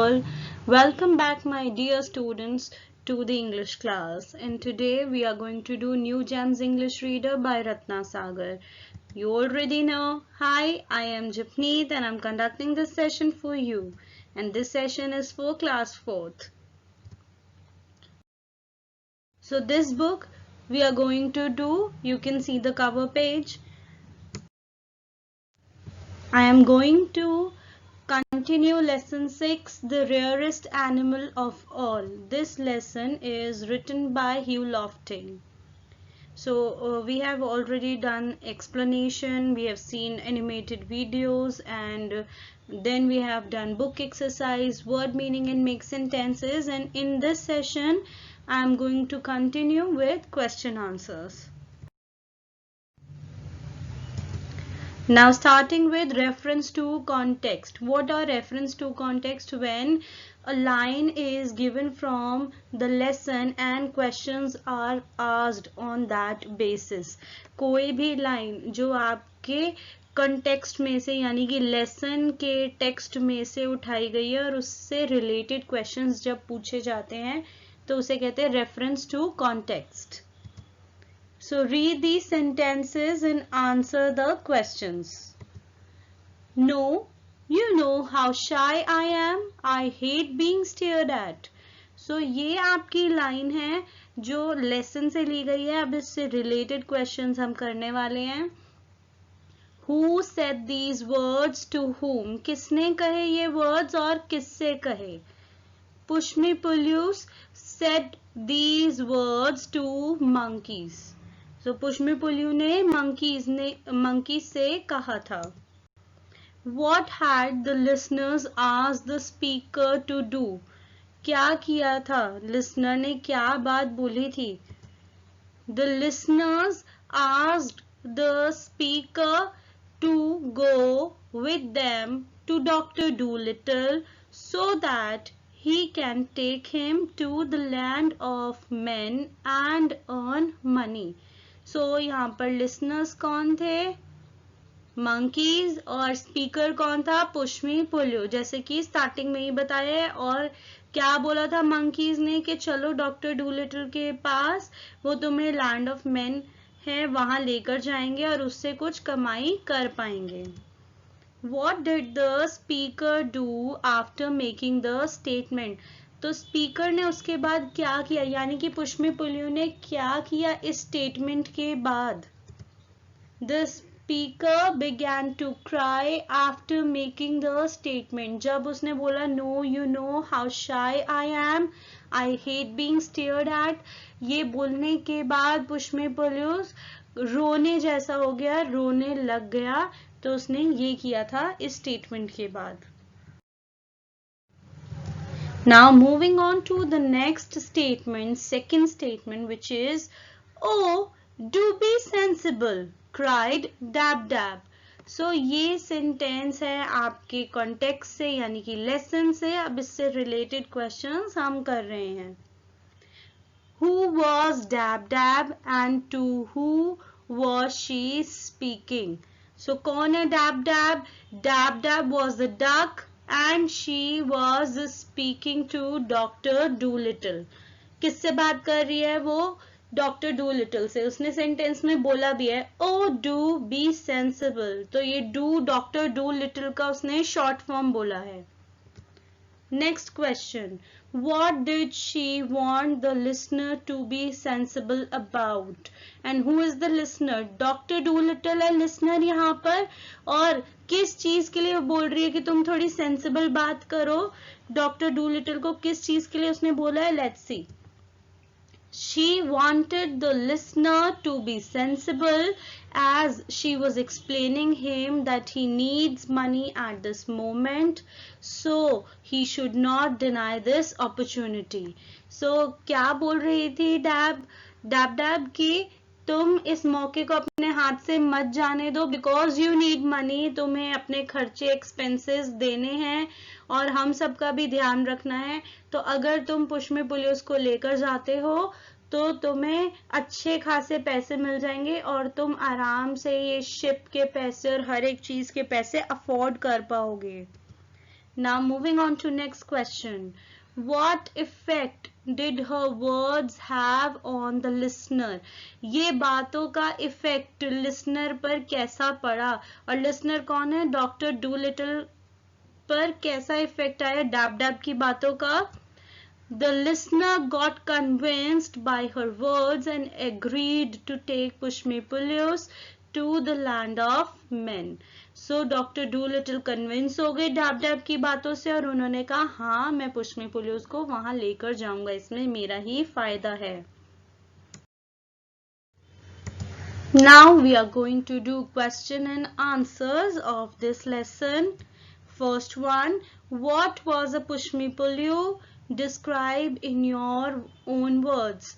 all, welcome back my dear students to the English class, and today we are going to do New Gems English Reader by Ratna Sagar. You already know. Hi, I am Japneet and I'm conducting this session for you, and this session is for class 4th. So this book we are going to do, you can see the cover page. I am going to continue lesson 6, the rarest animal of all. This lesson is written by Hugh Lofting. So we have already done explanation, we have seen animated videos, and then we have done book exercise, word meaning and make sentences, and in this session I am going to continue with question answers. Now starting with reference to context. What are reference to context? When a line is given from the lesson and questions are asked on that basis. कोई भी line जो आपके context में से यानी कि lesson के text में से उठाई गई है और उससे related questions जब पूछे जाते हैं तो उसे कहते हैं reference to context. So read these sentences and answer the questions. No, you know how shy I am. I hate being stared at. So ये आपकी line है जो lesson से ली गई है. अब इससे related questions हम करने वाले हैं. Who said these words to whom? किसने कहे ये words और किससे कहे? Pushmi Pullus said these words to monkeys. So पुष्मी Pullu ने मंकी से कहा था. What had the listeners asked the speaker to do? क्या किया था? लिसनर ने क्या बात बोली थी? The listeners asked the speaker to go with them to Dr. Dolittle so that he can take him to the land of men and earn money. So यहाँ पर listeners कौन थे? monkeys और speaker कौन था? पुष्मी पुल्लू. जैसे कि starting में ही बताया है. और क्या बोला था monkeys ने कि चलो डॉक्टर डूलिटल के पास, वो तुम्हें लैंड ऑफ मेन है वहां लेकर जाएंगे और उससे कुछ कमाई कर पाएंगे. What did the speaker do after making the statement? तो स्पीकर ने उसके बाद क्या किया, यानी कि पुष्मी पुल्लू ने क्या किया इस स्टेटमेंट के बाद? The speaker began to cry after making the statement. जब उसने बोला no, you know how shy I am, I hate being stared at, ये बोलने के बाद पुष्मी पुल्लू रोने जैसा हो गया, रोने लग गया. तो उसने ये किया था इस स्टेटमेंट के बाद. Now moving on to the next statement, second statement, which is, oh, do be sensible, cried Dab Dab. So ये sentence है आपके context से यानी कि lesson से. अब इससे related questions हम कर रहे हैं. Who was Dab Dab and to who was she speaking? So कौन है Dab Dab? Dab Dab was the duck and she was speaking to Dr. Dolittle. किससे बात कर रही है वो? डॉक्टर डूलिटल से. उसने सेंटेंस में बोला भी है oh do be sensible. तो ये do डॉक्टर डूलिटल का उसने शॉर्ट फॉर्म बोला है. Next question. What did she want the listener to be sensible about? And who is the listener? Dr. Dolittle है listener यहाँ पर. और किस चीज के लिए वो बोल रही है कि तुम थोड़ी sensible बात करो? डॉक्टर डूलिटल को किस चीज के लिए उसने बोला है? Let's see. She wanted the listener to be sensible as she was explaining him that he needs money at this moment, so he should not deny this opportunity. So क्या बोल रही थी डैब की तुम इस मौके को अपने हाथ से मत जाने दो, बिकॉज यू नीड मनी. तुम्हें अपने खर्चे एक्सपेंसेस देने हैं और हम सबका भी ध्यान रखना है. तो अगर तुम पुष्मी पुल्लू को लेकर जाते हो तो तुम्हें अच्छे खासे पैसे मिल जाएंगे और तुम आराम से ये शिप के पैसे और हर एक चीज के पैसे अफोर्ड कर पाओगे. Now moving on to next question. What effect did her words have on the listener? ये बातों का इफेक्ट लिसनर पर कैसा पड़ा? और लिसनर कौन है? डॉक्टर डूलिटल पर कैसा इफेक्ट आया डैब डैब की बातों का? The listener got convinced by her words and agreed to take Pushmi-Pulleyos to the land of men. So Dr. Dolittle convince हो गए डैब डैब की बातों से और उन्होंने कहा हाँ मैं पुष्मी-पुलियोस को वहां लेकर जाऊंगा, इसमें मेरा ही फायदा है. Now we are going to do question and answers of this lesson. First one, what was a Pushmi-Pulley? Describe in your own words.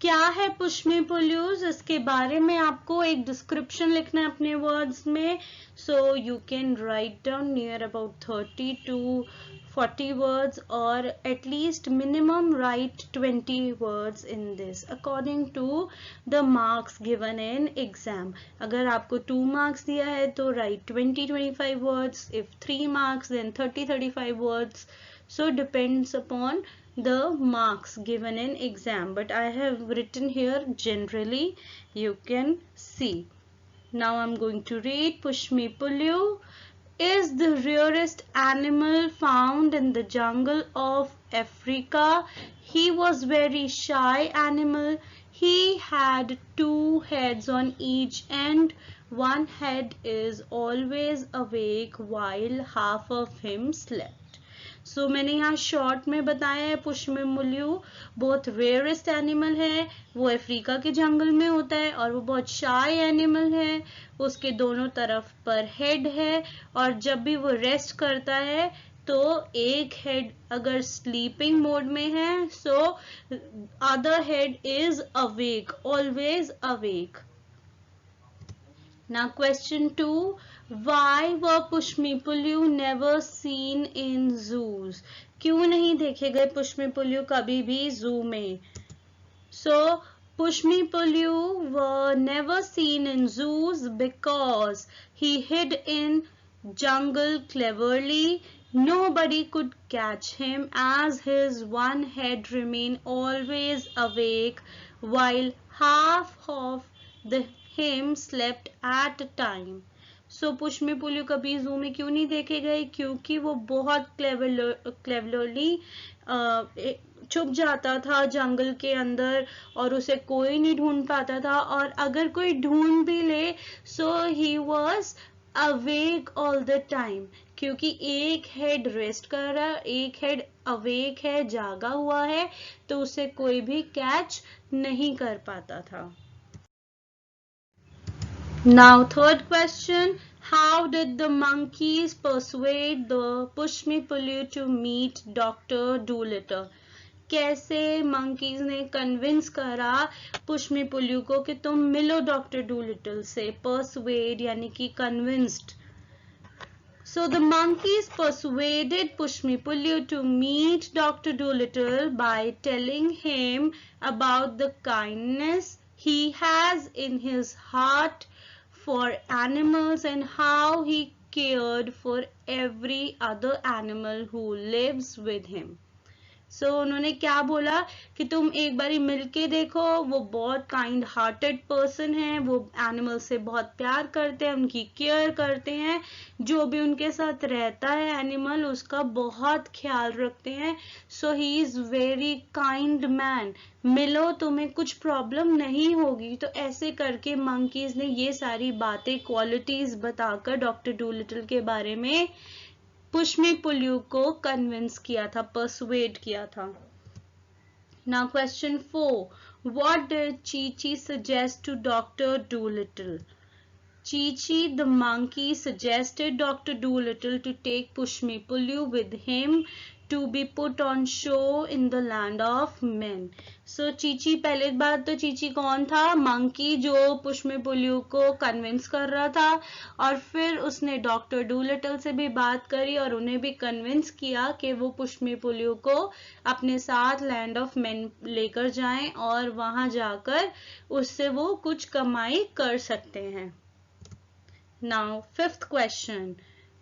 क्या है पुष्मी-पुल्यूज? इसके बारे में आपको एक डिस्क्रिप्शन लिखना है अपने वर्ड्स में. So you can write down near about 30 to 40 words or at least minimum write 20 words in this according to the marks given in exam. अगर आपको 2 marks दिया है तो write 20-25 words. If 3 marks then 30-35 words. So depends upon the marks given in exam, but I have written here generally, you can see. Now I'm going to read. Pushmi-Pulley is the rarest animal found in the jungle of Africa. He was very shy animal. He had 2 heads on each end. One head is always awake while half of him slept. सो मैंने यहाँ short में बताया है पुष्मी-पुल्यू बहुत rarest animal है, वो Africa के जंगल में होता है और वो बहुत शाय एनिमल है. उसके दोनों तरफ पर हेड है और जब भी वो रेस्ट करता है तो एक हेड अगर स्लीपिंग मोड में है so other head is awake, always awake. Now question 2. Why were Pushmi-Pulley never seen in zoos? क्यों नहीं देखे गए पुष्मी-पुल्यू कभी भी zoo में? So Pushmi-Pulley were never seen in zoos because he hid in jungle cleverly. Nobody could catch him as his one head remained always awake while half of the him slept at a time. So पुष्मी-पुल्यू कभी जू में क्यों नहीं देखे गए? क्योंकि वो बहुत क्लेवरली छुप जाता था जंगल के अंदर और उसे कोई नहीं ढूंढ पाता था और अगर कोई ढूंढ भी ले so he was awake all the time क्योंकि एक हेड रेस्ट कर रहा है, एक हेड अवेक है, जागा हुआ है, तो उसे कोई भी कैच नहीं कर पाता था. Now third question, how did the monkeys persuade the Pushmi-Pulley to meet Dr. Dolittle? कैसे monkeys ने convince करा पुष्मी-पुल्यू को कि तुम मिलो डॉक्टर डूलिटल से? persuade यानी कि convinced. So the monkeys persuaded Pushmi-Pulley to meet Dr. Dolittle by telling him about the kindness he has in his heart for animals and how he cared for every other animal who lives with him. So उन्होंने क्या बोला कि तुम एक बारी मिलके देखो, वो बहुत काइंड हार्टेड पर्सन है, वो एनिमल से बहुत प्यार करते हैं, उनकी केयर करते हैं, जो भी उनके साथ रहता है एनिमल उसका बहुत ख्याल रखते हैं. So he is very kind man. मिलो, तुम्हें कुछ प्रॉब्लम नहीं होगी. तो ऐसे करके मंकीज ने ये सारी बातें क्वालिटीज बताकर डॉक्टर डूलिटल के बारे में पुष्मी-पुल्यू को कन्विंस किया था, परसुएड किया था. Now question 4. What did Chi-Chi suggest to Dr. Dolittle? Chi-Chi the monkey suggested Dr. Dolittle to take Pushmi-Pulley with him to be put on show in the land of men. So Chi-Chi, पहले बात तो Chi-Chi कौन था? Monkey जो पुष्मी-पुल्यू को convince कर रहा था और फिर उसने डॉक्टर डूलिटल से भी बात करी और उन्हें भी कन्विंस किया कि वो पुष्मी-पुल्यू को अपने साथ लैंड ऑफ मेन लेकर जाएं और वहां जाकर उससे वो कुछ कमाई कर सकते हैं. Now fifth question.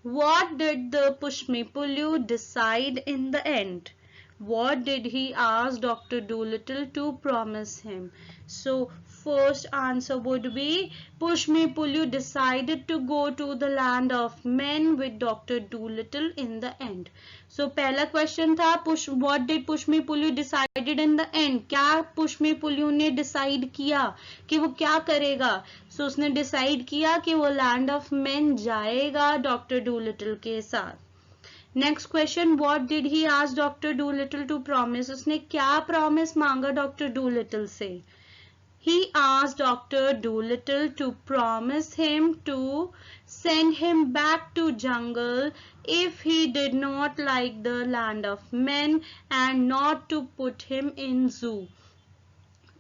What did the Pushmi-Pullu decide in the end? What did he ask Dr. Dolittle to promise him? So first answer would be Pushmi-Pullu decided to go to the land of men with Dr. Dolittle in the end. So पहला question था what did Pushmi-Pullu decided in the end? क्या Pushmi-Pullu ने decide किया कि वो क्या करेगा? So उसने decide किया कि वो land of men जाएगा Dr. Dolittle के साथ. Next question what did he ask doctor Dolittle to promise उसने क्या प्रॉमिस मांगा डॉक्टर डूलिटल से he asked Dr. Dolittle to promise him to send him back to jungle if he did not like the land of men and not to put him in zoo.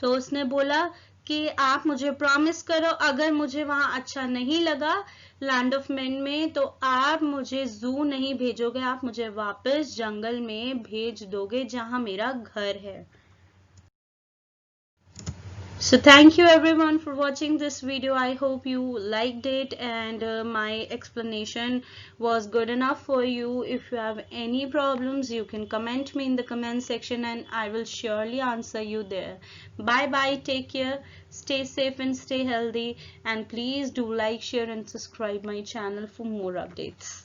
तो उसने बोला कि आप मुझे promise करो अगर मुझे वहां अच्छा नहीं लगा लैंड ऑफ मेन में तो आप मुझे जू नहीं भेजोगे आप मुझे वापस जंगल में भेज दोगे जहां मेरा घर है. So thank you everyone for watching this video. I hope you liked it and my explanation was good enough for you. If you have any problems, you can comment me in the comment section and I will surely answer you there. Bye bye. Take care. Stay safe and stay healthy. And please do like, share and subscribe my channel for more updates.